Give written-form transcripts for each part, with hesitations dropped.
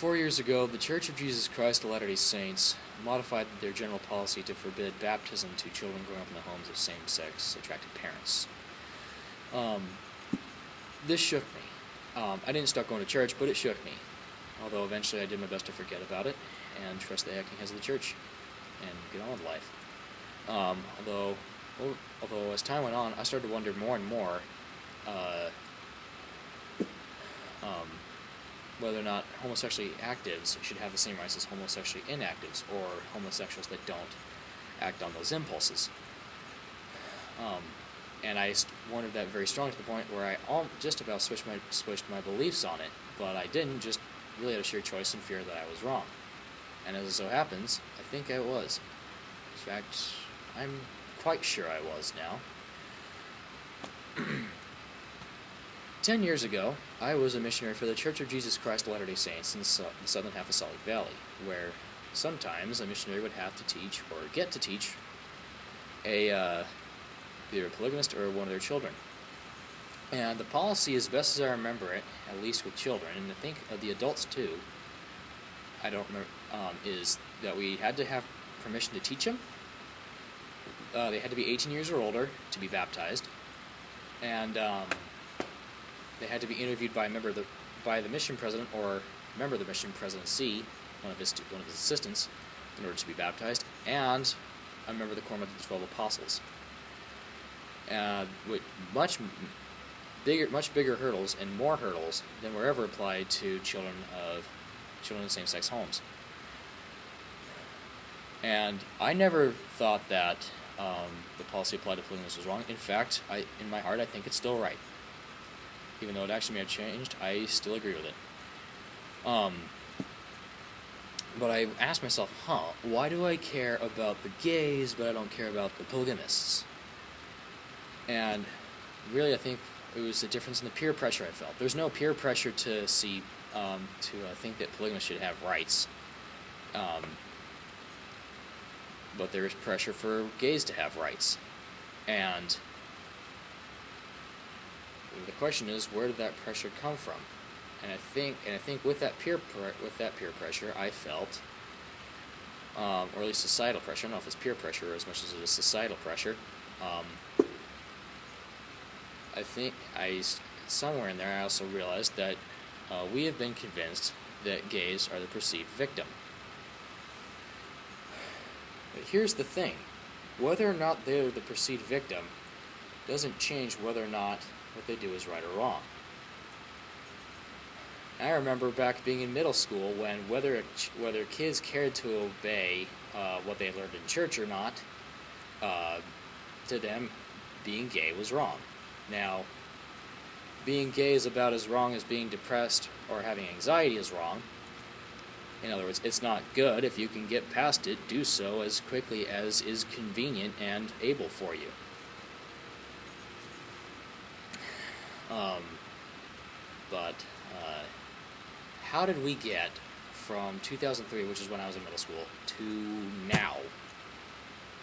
4 years ago, the Church of Jesus Christ of Latter-day Saints modified their general policy to forbid baptism to children growing up in the homes of same-sex attracted parents. This shook me. I didn't stop going to church, but it shook me. Although eventually I did my best to forget about it and trust the acting heads of the church and get on with life. Although as time went on, I started to wonder more and more whether or not homosexually actives should have the same rights as homosexually inactives, or homosexuals that don't act on those impulses. And I wondered that very strongly to the point where I just about switched my beliefs on it, but I didn't, just really out of sheer choice and fear that I was wrong. And as it so happens, I think I was. In fact, I'm quite sure I was now. 10 years ago, I was a missionary for the Church of Jesus Christ of Latter-day Saints in the southern half of Salt Lake Valley, where sometimes a missionary would have to teach, or get to teach, either a polygamist or one of their children. And the policy, as best as I remember it, at least with children, and I think of the adults too, I don't remember, is that we had to have permission to teach them. They had to be 18 years or older to be baptized, and they had to be interviewed by by the mission president or a member of the mission presidency, one of his assistants, in order to be baptized, and a member of the Quorum of the 12 Apostles. With much bigger hurdles and more hurdles than were ever applied to children in same-sex homes. And I never thought that the policy applied to polygamists was wrong. In fact, in my heart, I think it's still right. Even though it actually may have changed, I still agree with it. But I asked myself, why do I care about the gays, but I don't care about the polygamists? And really, I think it was the difference in the peer pressure I felt. There's no peer pressure to think that polygamists should have rights. But there is pressure for gays to have rights. And the question is, where did that pressure come from? And I think with that peer pressure, I felt, or at least societal pressure. I don't know if it's peer pressure as much as it is societal pressure. I think somewhere in there I also realized that we have been convinced that gays are the perceived victim. But here's the thing: whether or not they're the perceived victim doesn't change whether or not what they do is right or wrong. I remember back being in middle school when whether kids cared to obey what they learned in church or not, to them, being gay was wrong. Now, being gay is about as wrong as being depressed or having anxiety is wrong. In other words, it's not good. If you can get past it, do so as quickly as is convenient and able for you. But how did we get from 2003, which is when I was in middle school, to now?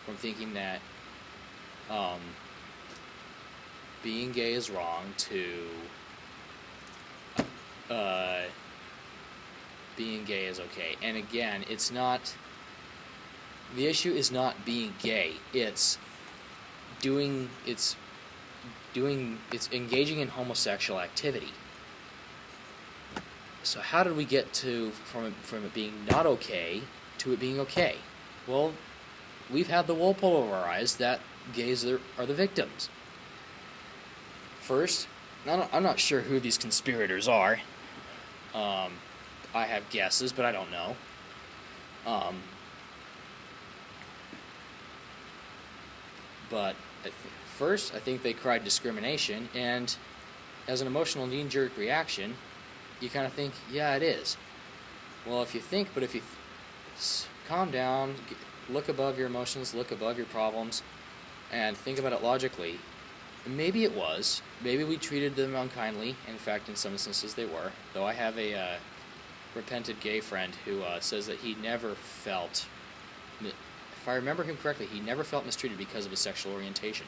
From thinking that being gay is wrong to being gay is okay. And again, the issue is not being gay. It's engaging in homosexual activity. So how did we get from it being not okay to it being okay? Well, we've had the wool pulled over our eyes that gays are the victims. First, I'm not sure who these conspirators are. I have guesses, but I don't know. But first, I think they cried discrimination, and as an emotional knee-jerk reaction, you kind of think, yeah, it is. Well, if you calm down, look above your emotions, look above your problems, and think about it logically, maybe it was. Maybe we treated them unkindly. In fact, in some instances they were. Though I have a repentant gay friend who says that he never felt, if I remember him correctly, he never felt mistreated because of his sexual orientation.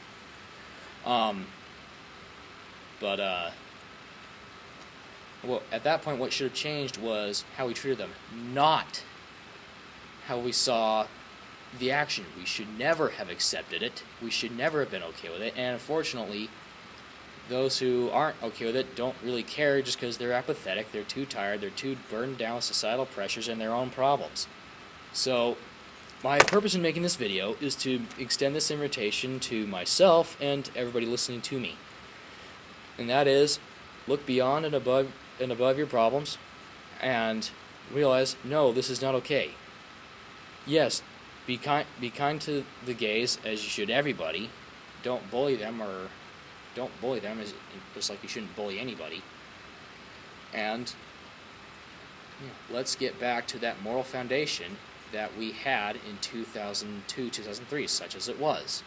well, at that point, what should have changed was how we treated them, not how we saw the action. We should never have accepted it. We should never have been okay with it. And unfortunately, those who aren't okay with it don't really care just because they're apathetic, they're too tired, they're too burdened down with societal pressures and their own problems. So, my purpose in making this video is to extend this invitation to myself and everybody listening to me. And that is, look beyond and above your problems and realize, no, this is not okay. Yes, be kind to the gays as you should everybody. Don't bully them just like you shouldn't bully anybody. And let's get back to that moral foundation that we had in 2002, 2003, such as it was.